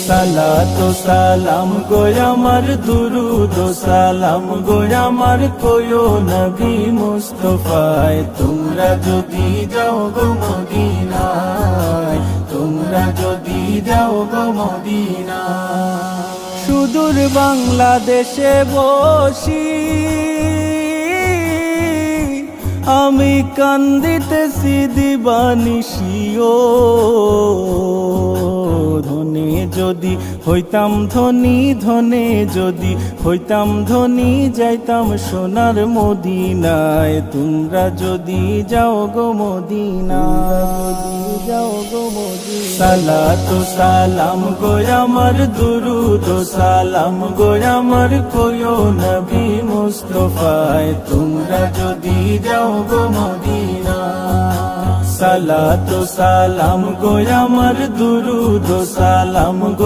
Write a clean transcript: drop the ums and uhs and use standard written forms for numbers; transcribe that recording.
সালাত ও সালাম গো আমার, দুরুদ ও সালাম গো আমার, কোয়ো নবী মুস্তাফায়। তোমরা যদি যাও গো মদিনায়, তোমরা যদি যাও গো মদিনায়। সুদূর বাংলাদেশে বসি আমি কান্দিতেছি দিবানিশিও। ধনে যদি হইতাম ধনী, ধনে যদি হইতাম ধনী, যাইতাম সোনার মদিনায়। তোমরা যদি যাও গো মদিনায়, যাও গো মদিনায়। সালাত ও সালাম গো আমার, দুরুদ ও সালাম গো আমার, কোয়ো নবী মুস্তাফায়। তোমরা যদি যাও গো মদিনায়। সালাত ও সালাম গো আমার, দুরুদ ও সালাম গো